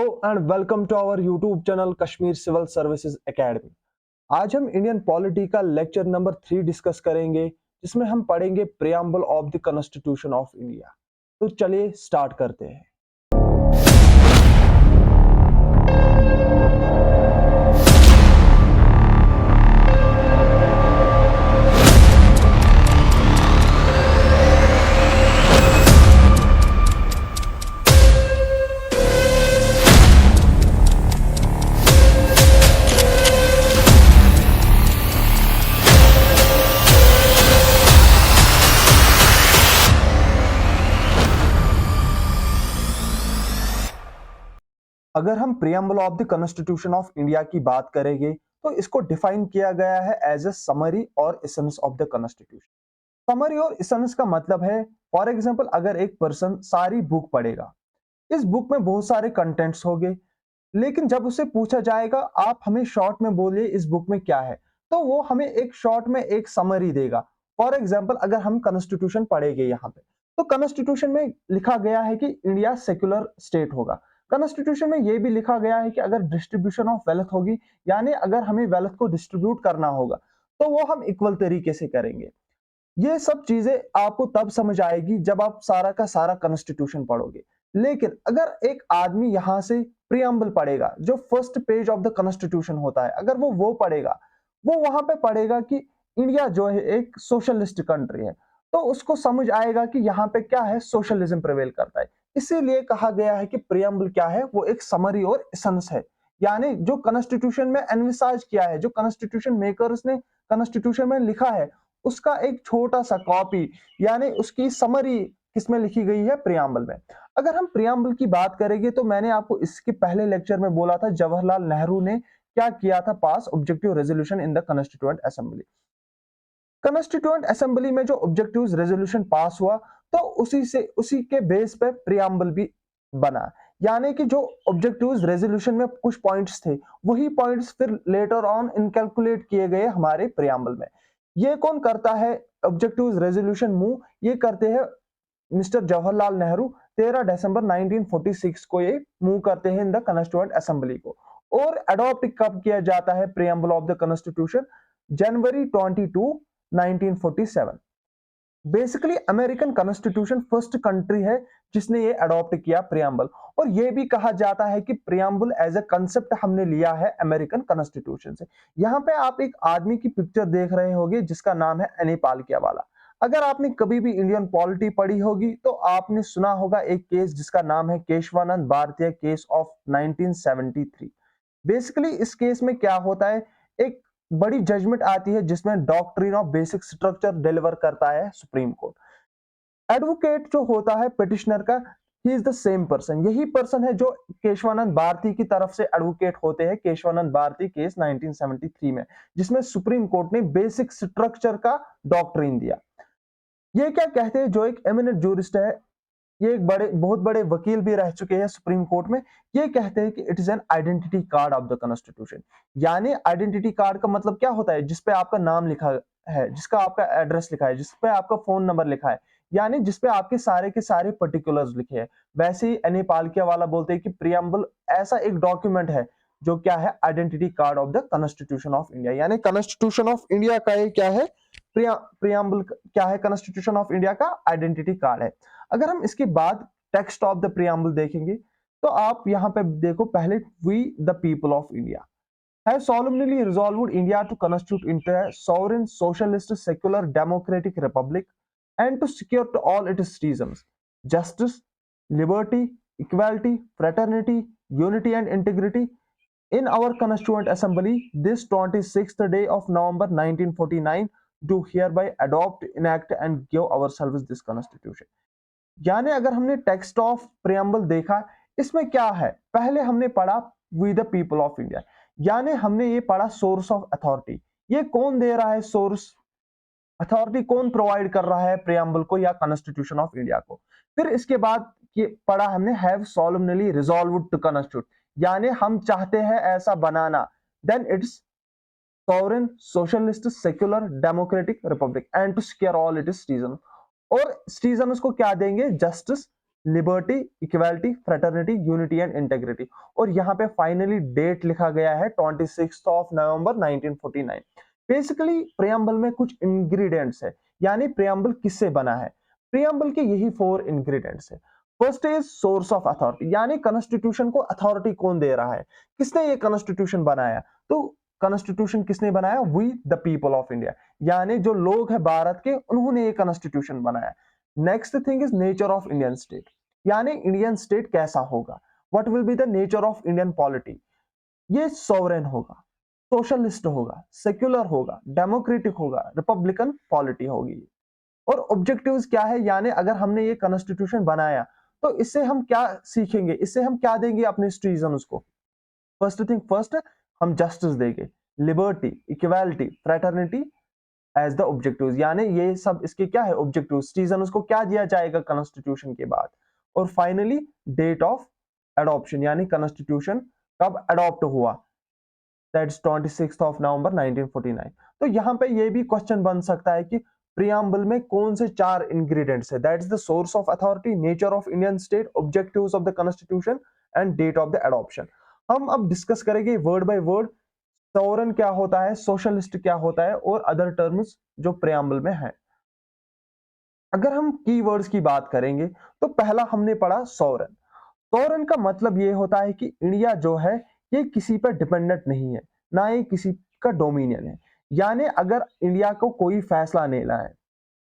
And welcome to our YouTube channel Kashmir civil services academy. आज हम Indian polity का lecture number 3 discuss करेंगे, जिसमें हम पढ़ेंगे preamble of the constitution of India. तो चलिए स्टार्ट करते हैं। अगर हम preamble of the constitution of India की बात करेंगे तो इसको डिफाइन किया गया है एज ए समरी और essence of the constitution. Summary और एसेंस का मतलब है, फॉर एग्जांपल अगर एक पर्सन सारी बुक पढ़ेगा, इस बुक में बहुत सारे कंटेंट्स होंगे, लेकिन जब उससे पूछा जाएगा आप हमें शॉर्ट में बोलिए इस बुक में क्या है, तो वो हमें एक शॉर्ट में एक समरी देगा। फॉर एग्जांपल अगर हम कॉन्स्टिट्यूशन पढ़ेंगे यहाँ पे, तो कॉन्स्टिट्यूशन में लिखा गया है कि इंडिया सेक्युलर स्टेट होगा। कॉन्स्टिट्यूशन में ये भी लिखा गया है कि अगर डिस्ट्रीब्यूशन ऑफ वेल्थ होगी, यानी अगर हमें वेल्थ को डिस्ट्रीब्यूट करना होगा, तो वो हम इक्वल तरीके से करेंगे। ये सब चीजें आपको तब समझ आएगी जब आप सारा का सारा कॉन्स्टिट्यूशन पढ़ोगे। लेकिन अगर एक आदमी यहां से प्रियम्बल पढ़ेगा, जो first page of the constitution होता है, अगर वो पढ़ेगा, वो वहां पे पढ़ेगा कि इंडिया जो है एक सोशलिस्ट कंट्री है, तो उसको समझ आएगा कि यहाँ पे क्या है, सोशलिज्म प्रिवेल करता है। इसीलिए कहा गया है कि प्रियम्बल क्या है, वो एक समरी और एसेंस है। यानी जो कॉन्स्टिट्यूशन में एनविसाज किया है, जो कॉन्स्टिट्यूशन मेकर्स ने कॉन्स्टिट्यूशन में लिखा है, उसका एक छोटा सा कॉपी, यानी उसकी समरी किसमें लिखी गई है, प्रियम्बल में। अगर हम प्रियम्बल की बात करेंगे तो मैंने आपको इसके पहले लेक्चर में बोला था जवाहरलाल नेहरू ने क्या किया था, pass objective resolution in the constituent assembly. Constituent assembly में जो ऑब्जेक्टिव रेजोल्यूशन पास हुआ, तो उसी के बेस पे प्रियम्बल भी बना। यानी कि जो ऑब्जेक्टिव रेजोल्यूशन में कुछ पॉइंट्स थे, वही पॉइंट्स फिर लेटर ऑन इनकैलकुलेट किए गए हमारे प्रियम्बल में। ये कौन करता है ऑब्जेक्टिव रेजोल्यूशन मूव? ये करते हैं मिस्टर जवाहरलाल नेहरू। 13 दिसंबर 1946 को ये मूव करते हैं इन द कॉन्स्टिट्यूएंट असेंबली को। और अडॉप्ट कब किया जाता है preamble of the constitution? January 22 1947। Basically American constitution first country है जिसने ये अडॉप्ट किया प्रियम्बल। और ये भी कहा जाता है कि प्रियम्बल एज ए कंसेप्ट हमने लिया है अमेरिकन कॉन्स्टिट्यूशन से। यहाँ पे आप एक आदमी की पिक्चर देख रहे होंगे जिसका नाम है एनी पालकियावाला। अगर आपने कभी भी इंडियन पॉलिटी पढ़ी होगी तो आपने सुना होगा एक केस जिसका नाम है केशवानंद भारतीय केस ऑफ 1973। बेसिकली इस केस में क्या होता है, एक बड़ी जजमेंट आती है जिसमें doctrine of basic structure deliver करता है सुप्रीम कोर्ट। एडवोकेट जो होता है पिटिशनर का, he is the same person. यही पर्सन है जो केशवानंद भारती की तरफ से एडवोकेट होते हैं केशवानंद भारती केस 1973 में, जिसमें सुप्रीम कोर्ट ने बेसिक स्ट्रक्चर का डॉक्ट्रिन दिया। ये क्या कहते हैं, जो एक एमिनेंट जूरिस्ट है, ये एक बहुत बड़े वकील भी रह चुके हैं सुप्रीम कोर्ट में, ये कहते हैं कि it is an identity card of the constitution. यानी आइडेंटिटी कार्ड का मतलब क्या होता है, जिसपे आपका नाम लिखा है, जिसका आपका एड्रेस लिखा है, जिसपे आपका फोन नंबर लिखा है, यानी जिसपे आपके सारे के सारे पर्टिकुलर्स लिखे हैं। वैसे ही एनी पालकिया वाला बोलते हैं कि प्रियम्बल ऐसा एक डॉक्यूमेंट है जो क्या है, identity card of the constitution of India. यानी कॉन्स्टिट्यूशन ऑफ इंडिया का ये क्या है, प्रियम्बल क्या है, कॉन्स्टिट्यूशन ऑफ इंडिया का आइडेंटिटी कार्ड है। अगर हम इसके बाद टेक्स्ट ऑफ द प्रियम्बल देखेंगे तो आप यहां पे देखो, पहले we the people of India have solemnly resolved India to constitute into a sovereign, socialist, secular, democratic republic, and to secure to all its citizens justice, liberty, equality, fraternity, unity, and integrity. In our Constituent Assembly, this 26th day of November 1949, do hereby adopt, enact, and give ourselves this Constitution. यानी अगर हमने text of preamble देखा, इसमें क्या है, पहले हमने पढ़ा we the people of India, यानी हमने ये पढ़ा सोर्स ऑफ अथॉरिटी। ये कौन दे रहा है सोर्स अथॉरिटी, कौन प्रोवाइड कर रहा है प्रियम्बल को या कॉन्स्टिट्यूशन ऑफ इंडिया को? फिर इसके बाद ये पढ़ा हमने हैव सोlemnly resolved टू कॉन्स्टिट्यूट, यानी हम चाहते हैं ऐसा बनाना। Then it's sovereign, socialist, secular, democratic republic and to secure all its citizens। और सिटीजन उसको क्या देंगे, justice, liberty, equality, fraternity, unity and integrity. और यहाँ पे फाइनली डेट लिखा गया है 26 ऑफ नवंबर 1949। बेसिकली प्रियम्बल में कुछ इंग्रेडिएंट्स है, यानी प्रियम्बल किससे बना है। प्रियम्बल के यही 4 इंग्रेडिएंट्स है। First is source of authority, यानी कॉन्स्टिट्यूशन को अथॉरिटी कौन दे रहा है, किसने ये कॉन्स्टिट्यूशन बनाया। तो कॉन्स्टिट्यूशन किसने बनाया, we the people of India, यानी जो लोग हैं भारत के, उन्होंने ये कॉन्स्टिट्यूशन बनाया। Next thing is nature of Indian state, यानी इंडियन स्टेट कैसा होगा, what will be the nature of Indian polity. ये सॉवरेन होगा, सोशलिस्ट होगा, सेक्युलर होगा, डेमोक्रेटिक होगा, रिपब्लिकन पॉलिटी होगी। और ऑब्जेक्टिव्स क्या है, यानी अगर हमने ये कॉन्स्टिट्यूशन बनाया तो इससे हम क्या सीखेंगे, इससे हम क्या देंगे अपने सिटीजन्स को। फर्स्ट थिंग फर्स्ट, हम जस्टिस देंगे, liberty, equality, fraternity as the objectives, यानी ये सब इसके क्या है ऑब्जेक्टिव, सिटीजन उसको क्या दिया जाएगा कॉन्स्टिट्यूशन के बाद। और फाइनली डेट ऑफ एडॉप्शन, यानी कॉन्स्टिट्यूशन कब अडॉप्ट हुआ, दैट्स 26 ऑफ नवंबर 1949। तो यहाँ पे ये भी क्वेश्चन बन सकता है कि प्रियम्बल में कौन से 4 इंग्रेडिएंट्स है, that's the source of authority, nature of Indian state, objectives of the constitution and date of the adoption. हम अब डिस्कस करेंगे वर्ड बाय वर्ड, सॉवरेन क्या होता है, सोशलिस्ट क्या होता है, और अदर टर्म्स जो प्रियम्बल में है। अगर हम कीवर्ड्स की बात करेंगे तो पहला हमने पढ़ा सॉवरेन। सॉवरेन का मतलब ये होता है कि इंडिया जो है ये किसी पर डिपेंडेंट नहीं है, ना ही किसी का डोमिनियन है। यानी अगर इंडिया को कोई फैसला लेना है,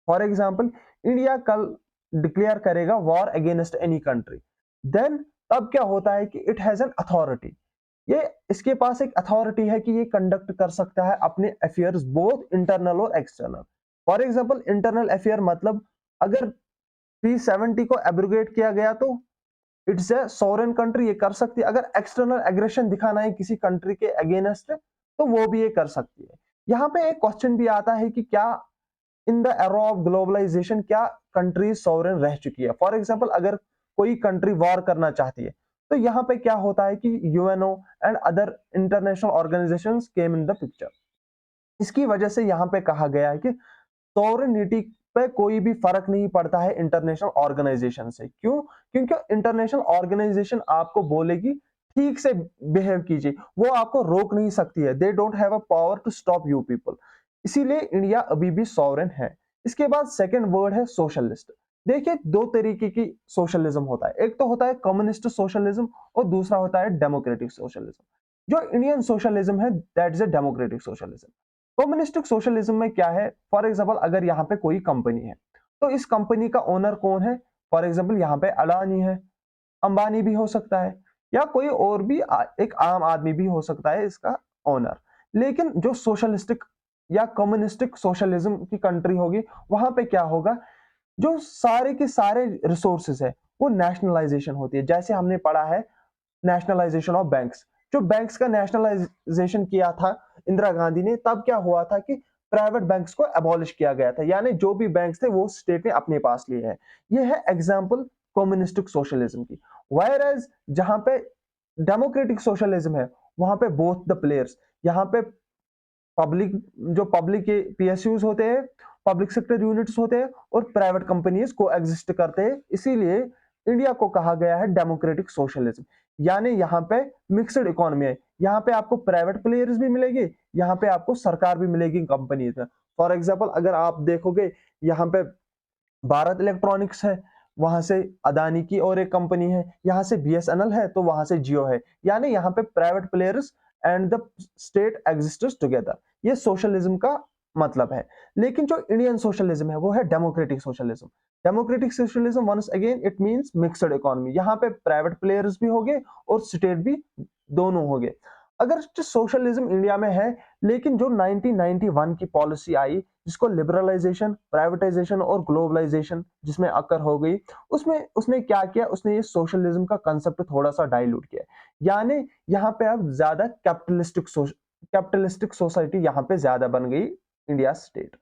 फॉर एग्जाम्पल इंडिया कल डिक्लेयर करेगा war against any country, then तब क्या होता है कि इट हैज एन अथॉरिटी, ये इसके पास एक अथॉरिटी है कि ये कंडक्ट कर सकता है अपने अफेयर्स बोथ इंटरनल और external. For example internal affair मतलब अगर 370 को एब्रोगेट किया गया तो इट्स ए सॉवरेन कंट्री, ये कर सकती है। अगर एक्सटर्नल एग्रेशन दिखाना है किसी कंट्री के अगेंस्ट तो वो भी ये कर सकती है। यहाँ पे एक क्वेश्चन भी आता है कि क्या in the era of globalization क्या कंट्री सॉवरेन रह चुकी है। फॉर एग्जाम्पल अगर कोई कंट्री वॉर करना चाहती है तो यहाँ पे क्या होता है कि UNO and other international organisations came in the picture. इसकी वजह से यहाँ पे कहा गया है कि सॉवरेनिटी पे कोई भी फर्क नहीं पड़ता है इंटरनेशनल ऑर्गेनाइजेशन से। क्यों? क्योंकि इंटरनेशनल ऑर्गेनाइजेशन आपको बोलेगी ठीक से बिहेव कीजिए, वो आपको रोक नहीं सकती है। They don't have a power to stop you people. इसीलिए इंडिया अभी भी सॉवरेन है। इसके बाद सेकंड वर्ड है सोशलिस्ट। देखिए दो तरीके की सोशलिज्म होता है, एक तो होता है कम्युनिस्ट सोशलिज्म और दूसरा होता है डेमोक्रेटिक सोशलिज्म। जो इंडियन सोशलिज्म है that is a democratic socialism. Communistic socialism में क्या है, फॉर एग्जाम्पल अगर यहाँ पे कोई कंपनी है तो इस कंपनी का ओनर कौन है, फॉर एग्जाम्पल यहाँ पे अडानी है, अंबानी भी हो सकता है, या कोई और भी एक आम आदमी भी हो सकता है इसका ओनर। लेकिन जो सोशलिस्टिक या कम्युनिस्टिक सोशलिज्म की कंट्री होगी वहां पे क्या होगा, जो सारे के सारे रिसोर्सेज है वो नेशनलाइजेशन होती है। जैसे हमने पढ़ा है नेशनलाइजेशन ऑफ बैंक्स, जो बैंक्स का नेशनलाइजेशन किया था इंदिरा गांधी ने, तब क्या हुआ था कि प्राइवेट बैंक्स को अबॉलिश किया गया था, यानी जो भी बैंक्स थे वो स्टेट ने अपने पास लिए हैं। ये है एग्जांपल कम्युनिस्टिक सोशलिज्म की। वायर एज जहां पे डेमोक्रेटिक सोशलिज्म है वहां पे बोथ द प्लेयर्स, यहाँ पे पब्लिक जो पब्लिक के पीएसयूज होते हैं, पब्लिक सेक्टर यूनिट्स होते हैं और प्राइवेट कंपनीज को एग्जिस्ट करते हैं। इसीलिए इंडिया को कहा गया है डेमोक्रेटिक सोशलिज्म। यानी यहाँ पे मिक्सड इकोनॉमी है, यहाँ पे आपको प्राइवेट प्लेयर्स भी मिलेंगे, यहाँ पे आपको सरकार भी मिलेगी कंपनीज में। फॉर एग्जाम्पल अगर आप देखोगे यहाँ पे भारत इलेक्ट्रॉनिक्स है, वहां से अदानी की और एक कंपनी है, यहाँ से बीएसएनएल है तो वहां से जियो है। यानी यहाँ पे private players and the state exists together, ये सोशलिज्म का मतलब है। लेकिन जो इंडियन सोशलिज्म है वो है democratic socialism. Democratic socialism once again it means mixed economy, यहाँ पे प्राइवेट प्लेयर्स भी होंगे और स्टेट भी, दोनों होंगे। अगर सोशलिज्म इंडिया में है, लेकिन जो 1991 की पॉलिसी आई जिसको लिबरलाइजेशन, प्राइवेटाइजेशन और ग्लोबलाइजेशन जिसमें अकर हो गई, उसमें उसने क्या किया, उसने ये सोशलिज्म का कंसेप्ट थोड़ा सा डाइल्यूट किया। यानी यहाँ पे अब ज्यादा कैपिटलिस्टिक सोसाइटी यहाँ पे ज्यादा बन गई इंडिया स्टेट।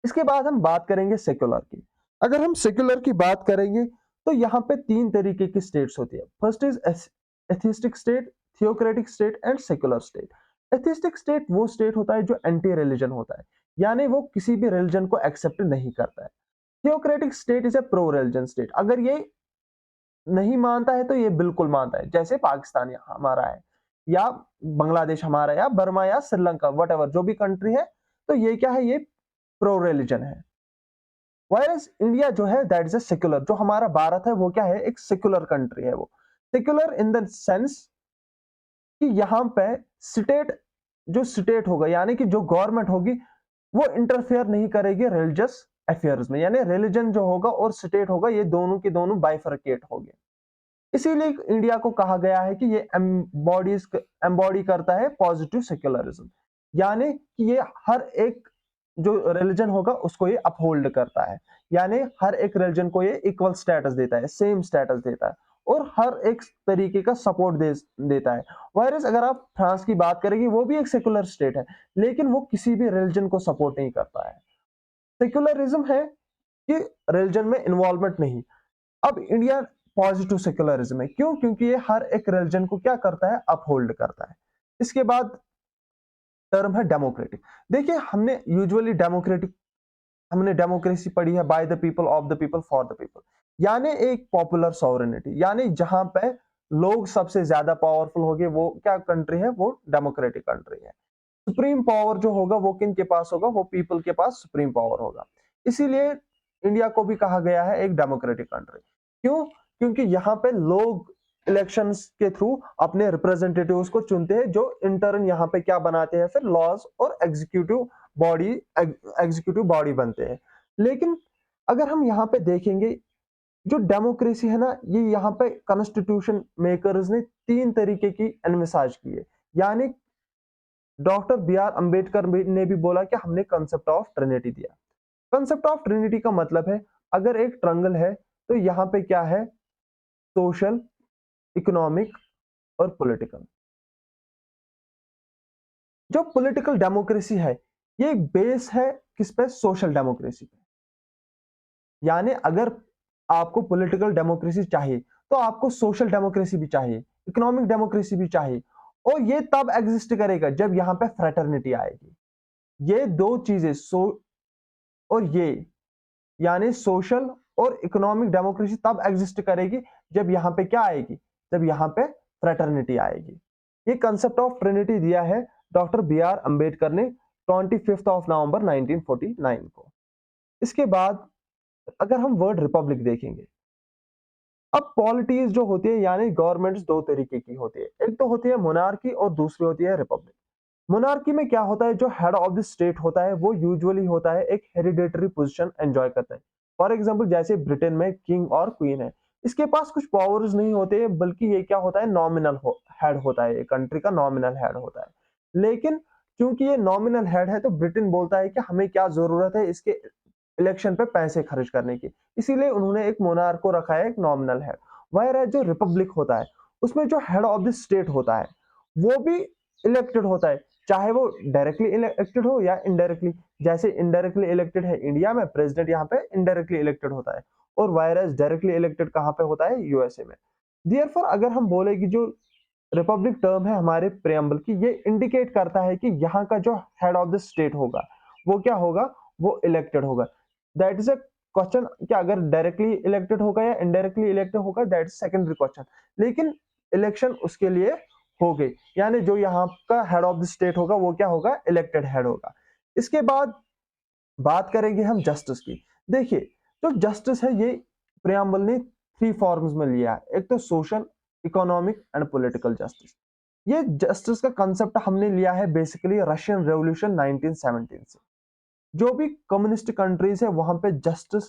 इसके बाद हम बात करेंगे सेक्युलर की। अगर हम सेक्युलर की बात करेंगे तो यहाँ पे 3 तरीके की स्टेट्स होती है। First is atheistic state, theocratic state and secular state. Atheistic state वो स्टेट होता है जो एंटी रिलीजन होता है, यानी वो किसी भी रिलीजन को एक्सेप्ट नहीं करता है। Theocratic state is a pro religion state. अगर ये नहीं मानता है तो ये बिल्कुल मानता है, जैसे पाकिस्तान हमारा है, या बांग्लादेश हमारा, या बर्मा, या श्रीलंका, वट जो भी कंट्री है, तो ये क्या है, ये प्रो रिलीजन है। वायरस इंडिया जो है दैट इज अ सेक्युलर, जो हमारा भारत है वो क्या है, एक सेक्युलर कंट्री है। वो सेक्युलर इन द सेंस कि यहाँ पे स्टेट, जो स्टेट होगा यानी कि जो गवर्नमेंट होगी, वो इंटरफेयर नहीं करेगी रिलीजियस अफेयर्स में, यानी रिलीजन जो होगा और स्टेट होगा, ये दोनों के दोनों बाइफरकेट हो गए। इसीलिए इंडिया को कहा गया है कि ये एम्बॉडी करता है पॉजिटिव सेक्युलरिज्म, यानी कि ये हर एक जो रिलीजन होगा उसको ये अपहोल्ड करता है, यानी हर एक रिलीजन को ये इक्वल स्टेटस देता है, सेम स्टेटस देता है, और हर एक तरीके का सपोर्ट देता है। वायरस अगर आप फ्रांस की बात करेंगे, वो भी एक सेक्युलर स्टेट है, लेकिन वो किसी भी रिलीजन को सपोर्ट नहीं करता है। सेक्युलरिज्म है कि रिलीजन में इन्वॉल्वमेंट नहीं। अब इंडिया पॉजिटिव सेक्युलरिज्म है, क्यों? क्योंकि ये हर एक रिलीजन को क्या करता है, अपहोल्ड करता है। इसके बाद टर्म है डेमोक्रेटिक। देखिए, हमने डेमोक्रेसी पढ़ी है, by the people, of the people, for the people, यानी एक पॉपुलर सॉवरेनिटी, यानी जहां पे लोग सबसे ज्यादा पावरफुल हो गए, वो क्या कंट्री है, वो डेमोक्रेटिक कंट्री है। सुप्रीम पावर जो होगा वो किन के पास होगा, वो पीपल के पास सुप्रीम पावर होगा। इसीलिए इंडिया को भी कहा गया है एक डेमोक्रेटिक कंट्री। क्यों? क्योंकि यहाँ पे लोग इलेक्शंस के थ्रू अपने रिप्रेजेंटेटिव्स को चुनते हैं, जो इंटर्न यहाँ पे क्या बनाते हैं, फिर लॉज और बॉडी एग्जीक्यूटिव बॉडी बनते हैं। लेकिन अगर हम यहाँ पे देखेंगे, जो डेमोक्रेसी है ना, ये यहाँ पे कॉन्स्टिट्यूशन मेकर्स ने 3 तरीके की एनविसाज की है। यानी डॉक्टर बी आर अंबेडकर ने भी बोला कि हमने कंसेप्ट ऑफ ट्रिनिटी दिया। कंसेप्ट ऑफ ट्रिनिटी का मतलब है, अगर एक ट्रायंगल है तो यहाँ पे क्या है, सोशल, इकोनॉमिक और पॉलिटिकल। जो पॉलिटिकल डेमोक्रेसी है, ये एक बेस है किस पे, सोशल डेमोक्रेसी पे। यानी अगर आपको पॉलिटिकल डेमोक्रेसी चाहिए, तो आपको सोशल डेमोक्रेसी भी चाहिए, इकोनॉमिक डेमोक्रेसी भी चाहिए, और ये तब एग्जिस्ट करेगा जब यहाँ पे फ्रेटर्निटी आएगी। ये दो चीजें और ये, यानी सोशल और इकोनॉमिक डेमोक्रेसी तब एग्जिस्ट करेगी जब यहाँ पे क्या आएगी, जब यहाँ पे फ्रेटर्निटी आएगी। ये कंसेप्ट ऑफ ट्रिनिटी दिया है डॉक्टर बी आर अंबेडकर ने 25 ऑफ नवंबर 1949 को। इसके बाद अगर हम वर्ड रिपब्लिक देखेंगे, अब पॉलिटीज जो होती है यानी गवर्नमेंट्स दो तरीके की होती है, एक तो होती है मोनार्की और दूसरी होती है रिपब्लिक। मोनार्की में क्या होता है, जो हेड ऑफ द स्टेट होता है वो यूजुअली होता है एक हेरिडेटरी पोजीशन एंजॉय करता है। फॉर एग्जांपल जैसे ब्रिटेन में किंग और क्वीन है, इसके पास कुछ पावर्स नहीं होते, बल्कि ये क्या होता है, नॉमिनल हेड होता है, एक कंट्री का नॉमिनल हेड होता है। लेकिन क्योंकि ये नॉमिनल हेड है, तो ब्रिटेन बोलता है कि हमें क्या जरूरत है इसके इलेक्शन पे पैसे खर्च करने की, इसीलिए उन्होंने एक मोनार्क को रखा है, एक नॉमिनल हेड। वह जो रिपब्लिक होता है, उसमें जो हेड ऑफ द स्टेट होता है वो भी इलेक्टेड होता है, चाहे वो डायरेक्टली इलेक्टेड हो या इनडायरेक्टली। जैसे इनडायरेक्टली इलेक्टेड है इंडिया में, प्रेसिडेंट यहाँ पे इनडायरेक्टली इलेक्टेड होता है, और वायरस डायरेक्टली इलेक्टेड कहाँ पे होता है, यूएसए में। देयरफॉर अगर हम बोले कि जो रिपब्लिक टर्म है हमारे प्रेम्बल की, ये इंडिकेट करता है कि यहाँ का जो हेड ऑफ द स्टेट होगा वो क्या होगा, वो इलेक्टेड होगा। दैट इज अ क्वेश्चन कि अगर डायरेक्टली इलेक्टेड होगा या इनडायरेक्टली इलेक्टेड होगा, दैट इज सेकेंडरी क्वेश्चन। लेकिन इलेक्शन उसके लिए हो गई, यानी जो यहाँ का हेड ऑफ द स्टेट होगा वो क्या होगा, इलेक्टेड हेड होगा। इसके बाद बात करेंगे हम जस्टिस की। देखिए, जो जस्टिस है ये प्रियम्बल ने 3 फॉर्म्स में लिया है, एक तो social, economic and political justice. ये जस्टिस का कंसेप्ट हमने लिया है बेसिकली रशियन रेवोल्यूशन 1917 से। जो भी कम्युनिस्ट कंट्रीज है वहां पे जस्टिस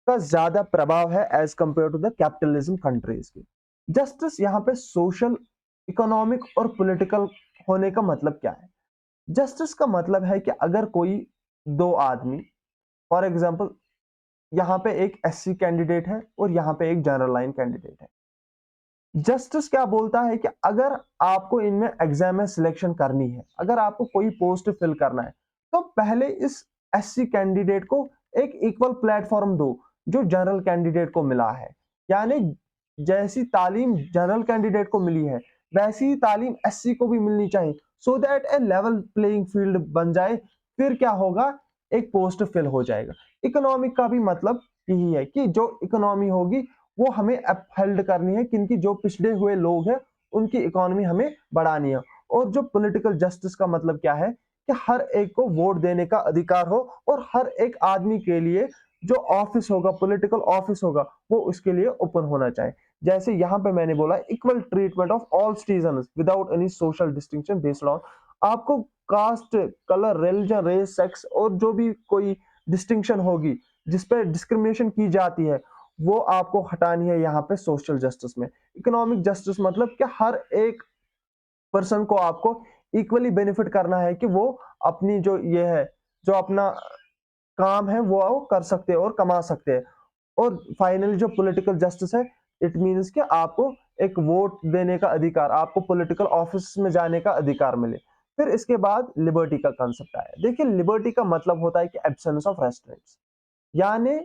का ज्यादा प्रभाव है as compare to the capitalism countries की। जस्टिस यहाँ पे सोशल, इकोनॉमिक और पॉलिटिकल होने का मतलब क्या है? जस्टिस का मतलब है कि अगर कोई दो आदमी, फॉर एग्जांपल यहाँ पे एक एससी कैंडिडेट है और यहाँ पे एक जनरल लाइन कैंडिडेट है, जस्टिस क्या बोलता है कि अगर आपको इनमें एग्जाम में सिलेक्शन करनी है, अगर आपको कोई पोस्ट फिल करना है, तो पहले इस एससी कैंडिडेट को एक इक्वल प्लेटफॉर्म दो जो जनरल कैंडिडेट को मिला है। यानी जैसी तालीम जनरल कैंडिडेट को मिली है, वैसी ही तालीम एससी को भी मिलनी चाहिए, so that A level playing field बन जाए। फिर क्या होगा, एक पोस्ट फिल हो जाएगा। इकोनॉमिक का भी मतलब यही है कि जो इकोनॉमी होगी वो हमें अपहेल्ड करनी है, क्योंकि जो पिछड़े हुए लोग हैं उनकी इकोनॉमी हमें बढ़ानी है। और जो पॉलिटिकल जस्टिस का मतलब क्या है कि हर एक को वोट देने का अधिकार हो और हर एक आदमी के लिए जो ऑफिस होगा, पॉलिटिकल ऑफिस होगा, वो उसके लिए ओपन होना चाहिए। जैसे यहाँ पे मैंने बोला equal treatment of all citizens without any social distinction based on, आपको caste, colour, religion, race, sex और जो भी कोई डिस्टिंक्शन होगी जिस पे डिस्क्रिमिनेशन की जाती है वो आपको हटानी है यहाँ पे सोशल जस्टिस में। इकोनॉमिक जस्टिस मतलब कि हर एक पर्सन को आपको इक्वली बेनिफिट करना है कि वो अपनी जो ये है, जो अपना काम है वो कर सकते हैं और कमा सकते हैं। और फाइनली जो पॉलिटिकल जस्टिस है, इट मीन्स कि आपको एक वोट देने का अधिकार, आपको पॉलिटिकल ऑफिस में जाने का अधिकार मिले। फिर इसके बाद लिबर्टी का कंसेप्ट आया। देखिए लिबर्टी का मतलब होता है कि एब्सेंस ऑफ रेस्ट्रिक्ट्स, यानी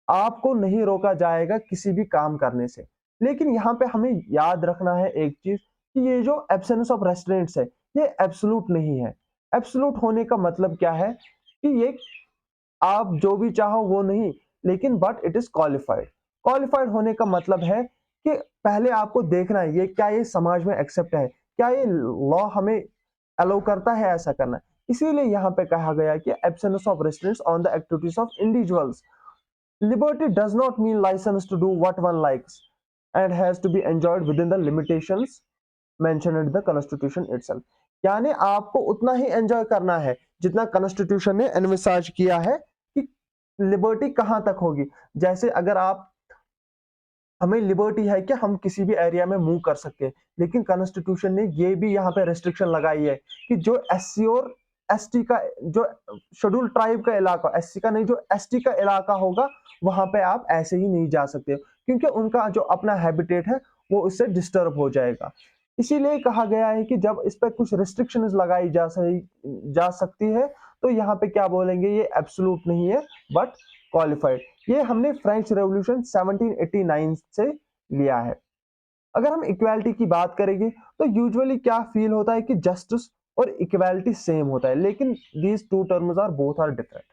आपको नहीं रोका जाएगा किसी भी काम करने से। लेकिन यहाँ पे हमें याद रखना है एक चीज कि ये जो एब्सेंस ऑफ रेस्ट्रिक्ट्स है ये एब्सोल्यूट नहीं है। एब्सोल्यूट होने का मतलब क्या है कि ये आप जो भी चाहो वो नहीं, लेकिन but it is qualified. Qualified होने का मतलब है कि पहले आपको देखना है ये क्या ये समाज में एक्सेप्ट है, क्या ये लॉ हमें अलाउ करता है ऐसा करना। इसीलिए यहाँ पे कहा गया कि absence of restricts on the activities of individuals. Liberty does not mean license to do what one likes and has to be enjoyed within the limitations mentioned in the constitution itself। यानी आपको उतना ही enjoy करना है जितना constitution ने envisaged किया है कि लिबर्टी कहां तक होगी। जैसे अगर आप, हमें लिबर्टी है कि हम किसी भी एरिया में मूव कर सकते हैं, लेकिन कॉन्स्टिट्यूशन ने ये भी यहाँ पे रेस्ट्रिक्शन लगाई है कि जो एससी और एसटी का, जो शेड्यूल ट्राइब का इलाका, एससी का नहीं, जो एसटी का इलाका होगा वहां पे आप ऐसे ही नहीं जा सकते, क्योंकि उनका जो अपना हैबिटेट है वो उससे डिस्टर्ब हो जाएगा। इसीलिए कहा गया है कि जब इस पे कुछ रिस्ट्रिक्शंस लगाई जा सकती है तो यहाँ पे क्या बोलेंगे, ये एब्सोल्यूट नहीं है बट क्वालिफाइड। ये हमने फ्रेंच रेवोल्यूशन 1789 से लिया है। अगर हम इक्वालिटी की बात करेंगे तो यूजुअली क्या फील होता है कि जस्टिस और इक्वालिटी सेम होता है, लेकिन these two terms are both are different.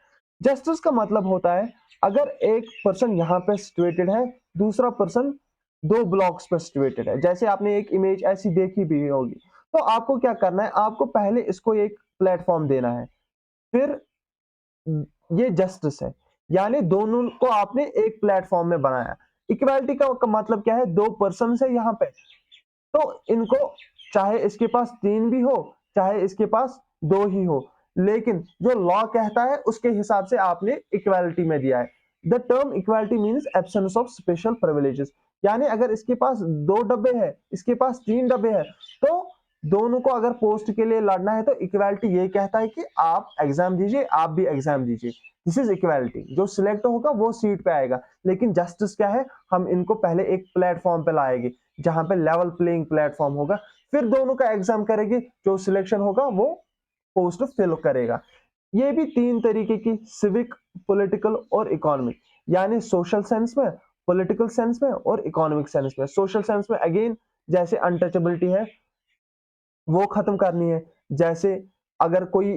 Justice का मतलब होता है अगर एक पर्सन यहाँ पे सिचुएटेड है, दूसरा पर्सन दो ब्लॉक्स पर सिचुएटेड है, जैसे आपने एक इमेज ऐसी देखी भी होगी, तो आपको क्या करना है, आपको पहले इसको एक प्लेटफॉर्म देना है, फिर ये जस्टिस है, यानी दोनों को आपने एक प्लेटफॉर्म में बनाया। इक्वालिटी का मतलब क्या है, दो पर्सन है यहाँ पे, तो इनको चाहे इसके पास तीन भी हो चाहे इसके पास दो ही हो, लेकिन जो लॉ कहता है उसके हिसाब से आपने इक्वालिटी में दिया है। The term equality means absence of special privileges, यानी अगर इसके पास दो डब्बे हैं इसके पास तीन डब्बे हैं, तो दोनों को अगर पोस्ट के लिए लड़ना है तो इक्वालिटी ये कहता है कि आप एग्जाम दीजिए आप भी एग्जाम दीजिए, दिस इज इक्वालिटी। जो सिलेक्ट होगा वो सीट पे आएगा। लेकिन जस्टिस क्या है, हम इनको पहले एक प्लेटफॉर्म पे लाएंगे जहां पे लेवल प्लेइंग प्लेटफॉर्म होगा, फिर दोनों का एग्जाम करेंगे, जो सिलेक्शन होगा वो पोस्ट फिल करेगा। ये भी तीन तरीके की, सिविक, पॉलिटिकल और इकोनॉमिक, यानी सोशल सेंस में, पॉलिटिकल सेंस में और इकोनॉमिक सेंस में। सोशल सेंस में अगेन जैसे अनटचेबिलिटी है वो खत्म करनी है, जैसे अगर कोई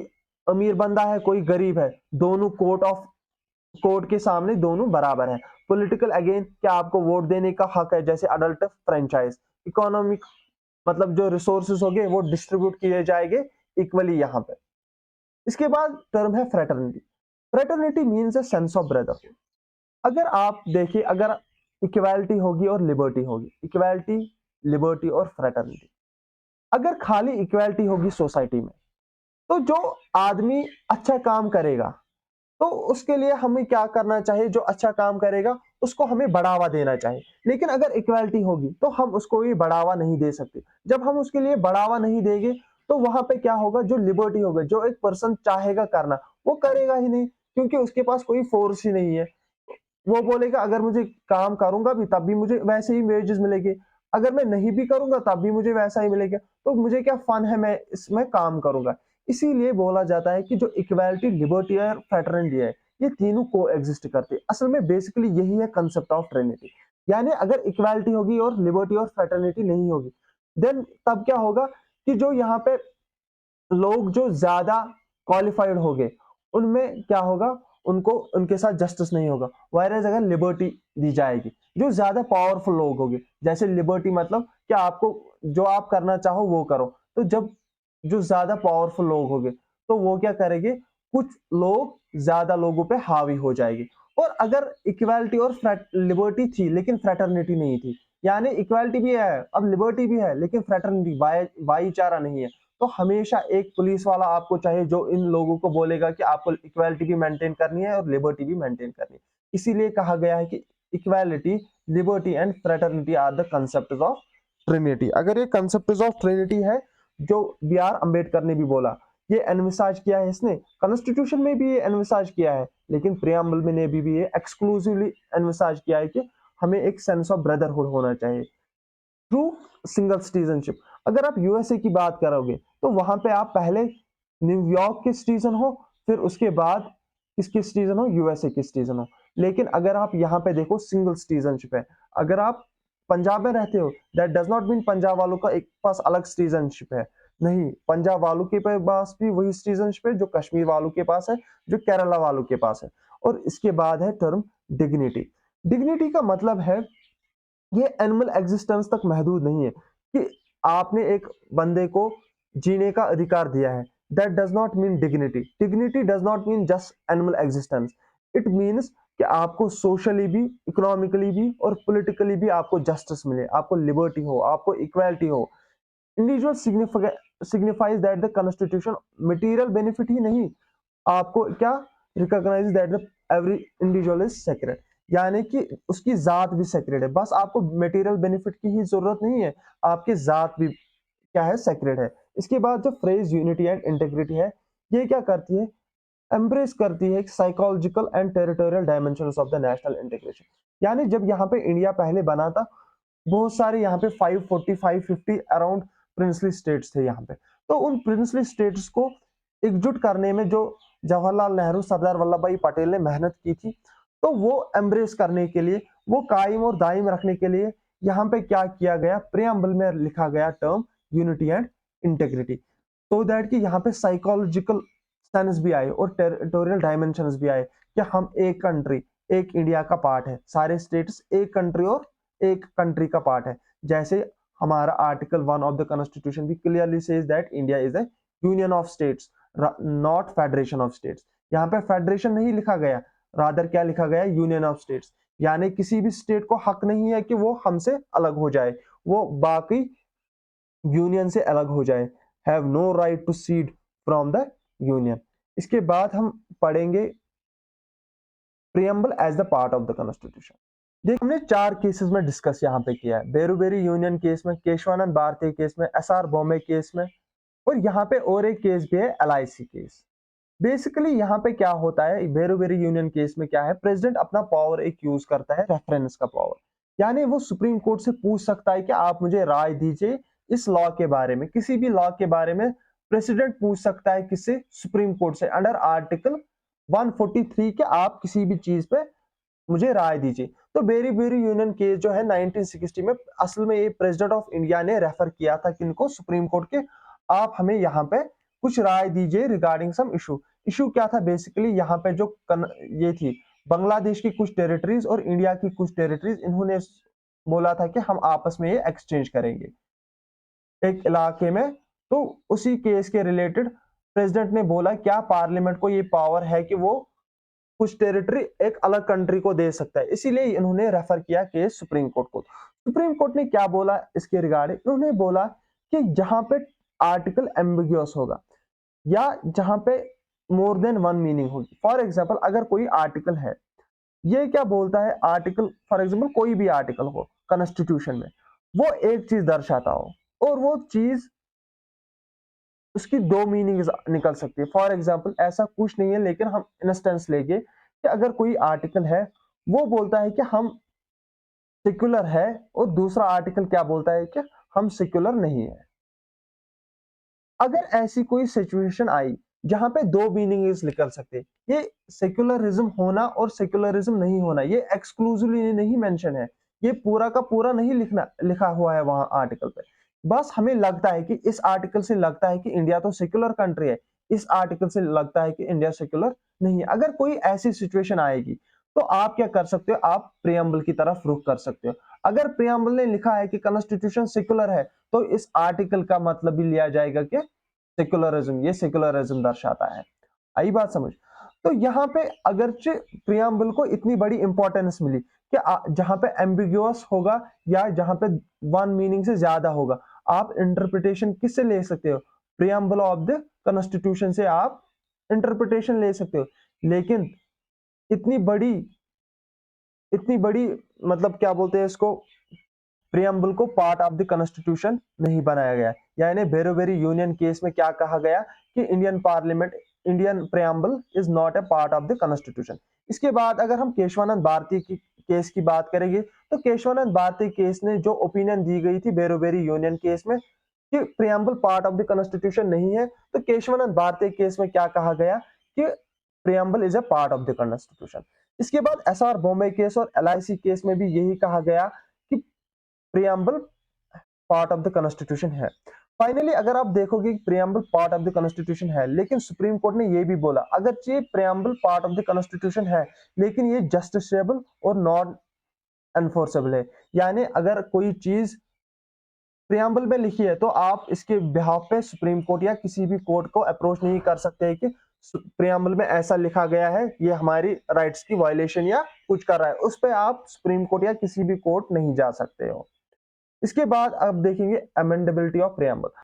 अमीर बंदा है कोई गरीब है, दोनों कोर्ट के सामने दोनों बराबर है। पॉलिटिकल अगेन क्या आपको वोट देने का हक है, जैसे अडल्ट फ्रेंचाइज। इकोनॉमिक मतलब जो रिसोर्सेज होंगे वो डिस्ट्रीब्यूट किए जाएंगे इक्वली यहाँ पे। इसके बाद टर्म है fraternity. Fraternity means a sense of brotherhood. अगर आप देखिए, अगर इक्वालिटी होगी और लिबर्टी होगी, इक्वालिटी, लिबर्टी और फ्रेटर्निटी, अगर खाली इक्वालिटी होगी सोसाइटी में तो जो आदमी अच्छा काम करेगा तो उसके लिए हमें क्या करना चाहिए, जो अच्छा काम करेगा उसको हमें बढ़ावा देना चाहिए। लेकिन अगर इक्वालिटी होगी तो हम उसको ये बढ़ावा नहीं दे सकते। जब हम उसके लिए बढ़ावा नहीं देंगे तो वहां पे क्या होगा, जो लिबर्टी होगा, जो एक पर्सन चाहेगा करना वो करेगा ही नहीं, क्योंकि उसके पास कोई फोर्स ही नहीं है। वो बोलेगा अगर मुझे काम करूंगा भी तब भी मुझे वैसे ही वेजेस मिलेंगे, अगर मैं नहीं भी करूंगा तब भी मुझे वैसा ही मिलेगा, तो मुझे क्या फन है, मैं इसमें काम करूंगा। इसीलिए बोला जाता है कि जो इक्वालिटी, लिबर्टी और फ्रेटर्निटी है ये तीनों को एग्जिस्ट करते हैं। असल में बेसिकली यही है कंसेप्ट ऑफ ट्रिनिटी। यानी अगर इक्वालिटी होगी और लिबर्टी और फ्रेटर्निटी नहीं होगी, देन तब क्या होगा कि जो यहाँ पे लोग जो ज्यादा क्वालिफाइड हो गए उनमें क्या होगा, उनको उनके साथ जस्टिस नहीं होगा। वायरस अगर लिबर्टी दी जाएगी, जो ज्यादा पावरफुल लोग होंगे, जैसे लिबर्टी मतलब कि आपको जो आप करना चाहो वो करो, तो जब जो ज्यादा पावरफुल लोग होंगे तो वो क्या करेंगे, कुछ लोग ज्यादा लोगों पे हावी हो जाएंगे। और अगर इक्वालिटी और लिबर्टी थी लेकिन फ्रेटर्निटी नहीं थी, यानी इक्वालिटी भी है अब लिबर्टी भी है लेकिन फ्रेटर्निटी भाईचारा नहीं है, तो हमेशा एक पुलिस वाला आपको चाहिए जो इन लोगों को बोलेगा कि आपको इक्वालिटी भी मेंटेन करनी है और लिबर्टी भी मेंटेन करनी है। इसीलिए कहा गया है कि equality, liberty and fraternity are the concept of trinity. अगर ये कंसेप्ट ऑफ ट्रिनिटी है जो बी आर अम्बेडकर ने भी बोला, ये एनविसाज किया है इसने, कॉन्स्टिट्यूशन में भी ये एनविसाज किया है, लेकिन प्रियम्बल में ने भी ये एक्सक्लूसिवली एनविसाज किया है कि हमें एक सेंस ऑफ ब्रदरहुड होना चाहिए थ्रू सिंगल सिटीजनशिप। अगर आप यूएसए की बात करोगे तो वहां पे आप पहले न्यूयॉर्क के सिटीजन हो, फिर उसके बाद किसके सिटीजन हो, यूएसए के सिटीजन हो। लेकिन अगर आप यहाँ पे देखो सिंगल सिटीजनशिप है। अगर आप पंजाब में रहते हो, that does not mean Punjab वालों का एक पास अलग सिटीजनशिप है, नहीं, पंजाब वालों के पास भी वही सिटीजनशिप है जो कश्मीर वालों के पास है, जो केरला वालों के पास है। और इसके बाद है टर्म डिग्निटी। डिग्निटी का मतलब है ये एनिमल एग्जिस्टेंस तक महदूद नहीं है कि आपने एक बंदे को जीने का अधिकार दिया है। That does not mean dignity. Dignity does not mean just animal existence. It means कि आपको सोशली भी, इकोनॉमिकली भी और पॉलिटिकली भी आपको जस्टिस मिले, आपको लिबर्टी हो, आपको इक्वालिटी हो। Individual signifies that the constitution material benefit ही नहीं, आपको क्या recognise that the every individual is sacred, यानी कि उसकी जात भी सेक्रेड है। बस आपको मटेरियल बेनिफिट की ही जरूरत नहीं है, आपकी जात भी क्या है, सेक्रेड है। इसके बाद जो फ्रेज यूनिटी एंड इंटेग्रिटी है, ये क्या करती है, एम्ब्रेस करती है psychological and territorial dimensions of the national integration. यानी जब यहाँ पे इंडिया पहले बना था, बहुत सारे यहाँ पे 540 550 अराउंड प्रिंसली स्टेट्स थे यहाँ पे। तो उन प्रिंसली स्टेट्स को एकजुट करने में जो जवाहरलाल नेहरू, सरदार वल्लभ भाई पटेल ने मेहनत की थी, तो वो एम्ब्रेस करने के लिए, वो कायम और दायम रखने के लिए यहाँ पे क्या किया गया, प्रियम्बल में लिखा गया टर्म यूनिटी एंड इंटेग्रिटी, तो दैट कि यहाँ पे साइकोलॉजिकल सेंस भी आए और टेरिटोरियल डायमेंशंस भी आए कि हम एक कंट्री, एक इंडिया का पार्ट है, सारे स्टेट्स एक कंट्री और एक कंट्री का पार्ट है। जैसे हमारा आर्टिकल 1 ऑफ द कॉन्स्टिट्यूशन भी clearly says that India is A union of states, not federation of states. यहाँ पे फेडरेशन नहीं लिखा गया, रादर क्या लिखा गया, यूनियन ऑफ स्टेट्स। यानी किसी भी स्टेट को हक नहीं है कि वो हमसे अलग हो जाए, वो बाकी यूनियन से अलग हो जाए, have no right to secede from the union. इसके बाद हम पढ़ेंगे preamble as the part of the constitution. देखिए हमने 4 केसेस में डिस्कस यहाँ पे किया है, बेरुबेरी यूनियन केस में, केशवानंद भारती केस में, एसआर बॉम्बे केस में, और यहाँ पे और एक केस भी है, एलआईसी केस। बेसिकली यहाँ पे क्या होता है, बेरुबेरी यूनियन केस में क्या है, प्रेसिडेंट अपना पावर एक यूज करता है, रेफरेंस का पावर, यानी वो सुप्रीम कोर्ट से पूछ सकता है कि आप मुझे राय दीजिए इस लॉ के बारे में, किसी भी लॉ के बारे में प्रेसिडेंट पूछ सकता है किससे, सुप्रीम कोर्ट से, अंडर आर्टिकल 143 के आप किसी भी चीज पे मुझे राय दीजिए। तो बेरुबेरी यूनियन केस जो है 1960 में, असल में ये प्रेसिडेंट ऑफ इंडिया ने रेफर किया था किनको, सुप्रीम कोर्ट के, आप हमें यहाँ पे कुछ राय दीजिए रिगार्डिंग सम इशू। इशू क्या था, बेसिकली यहाँ पे जो ये थी बांग्लादेश की कुछ टेरिटरीज और इंडिया की कुछ टेरिटरीज, इन्होंने बोला था कि हम आपस में ये एक्सचेंज करेंगे एक इलाके में। तो उसी केस के रिलेटेड प्रेसिडेंट ने बोला क्या पार्लियामेंट को ये पावर है कि वो कुछ टेरिटरी एक अलग कंट्री को दे सकता है, इसीलिए इन्होंने रेफर किया केस सुप्रीम कोर्ट को। सुप्रीम कोर्ट ने क्या बोला इसके रिगार्डिंग, इन्होंने बोला कि जहां पे आर्टिकल एम्बिग्यूअस होगा या जहां पे मोर देन वन मीनिंग होगी, फॉर एग्जांपल अगर कोई आर्टिकल है, ये क्या बोलता है आर्टिकल, फॉर एग्जांपल कोई भी आर्टिकल हो कॉन्स्टिट्यूशन में, वो एक चीज दर्शाता हो और वो चीज उसकी दो मीनिंग निकल सकती है। फॉर एग्जाम्पल ऐसा कुछ नहीं है, लेकिन हम इंस्टेंस लेंगे कि अगर कोई आर्टिकल है वो बोलता है कि हम सेक्युलर है, और दूसरा आर्टिकल क्या बोलता है कि हम सेक्युलर नहीं है। अगर ऐसी कोई सिचुएशन आई जहां पे दो मीनिंग निकल सकते, ये सेक्युलरिज्म होना और सेक्युलरिज्म नहीं होना, ये एक्सक्लूसिवली नहीं मेंशन है, ये पूरा का पूरा नहीं लिखा हुआ है वहां आर्टिकल पे। बस हमें लगता है कि इस आर्टिकल से लगता है कि इंडिया तो सेक्युलर कंट्री है, इस आर्टिकल से लगता है कि इंडिया सेक्युलर नहीं है। अगर कोई ऐसी सिचुएशन आएगी तो आप क्या कर सकते हो, आप प्रियम्बल की तरफ रुख कर सकते हो। अगर प्रियम्बल ने लिखा है कि कॉन्स्टिट्यूशन सेक्युलर है तो इस आर्टिकल का मतलब भी लिया जाएगा कि सेक्युलरिज्म, ये सेक्युलरिज्म दर्शाता है। आई बात समझ? तो यहाँ पे अगरचे प्रियम्बल को इतनी बड़ी इंपॉर्टेंस मिली कि जहां पे एम्बिग्युअस होगा या जहां पे वन मीनिंग से ज्यादा होगा, आप इंटरप्रिटेशन किससे ले सकते हो? प्रियम्बल ऑफ द कॉन्स्टिट्यूशन से आप इंटरप्रिटेशन ले सकते हो। लेकिन इतनी बड़ी इतनी बड़ी मतलब क्या बोलते हैं इसको, प्रियम्बल को पार्ट ऑफ द कॉन्स्टिट्यूशन नहीं बनाया गया। यानी बेरोवेरी यूनियन केस में क्या कहा गया कि Indian parliament, Indian preamble is not a part of the constitution. इसके बाद अगर हम केशवानंद भारती की केस की बात करेंगे तो केशवानंद भारती केस ने जो ओपिनियन दी गई थी बेरोवेरी यूनियन केस में कि preamble part of the constitution नहीं है, तो केशवानंद भारती केस में क्या कहा गया कि preamble is a part of the constitution. इसके बाद एसआर बॉम्बे केस और एलआईसी केस में भी यही कहा गया कि preamble part of the constitution है। फाइनली अगर आप देखोगे कि preamble part of the constitution है, लेकिन सुप्रीम कोर्ट ने यह भी बोला अगर ये preamble part of the constitution है लेकिन ये जस्टिसेबल और नॉन एनफोर्सेबल है, यानी अगर कोई चीज प्रियम्बल में लिखी है तो आप इसके बिहाफ पे सुप्रीम कोर्ट या किसी भी कोर्ट को अप्रोच नहीं कर सकते कि प्रियम्बल में ऐसा लिखा गया है, ये हमारी राइट्स की वायलेशन या कुछ कर रहा है, उस पे आप सुप्रीम कोर्ट या किसी भी कोर्ट नहीं जा सकते हो। इसके बाद अब देखेंगे अमेंडेबिलिटी ऑफ प्रियम्बल।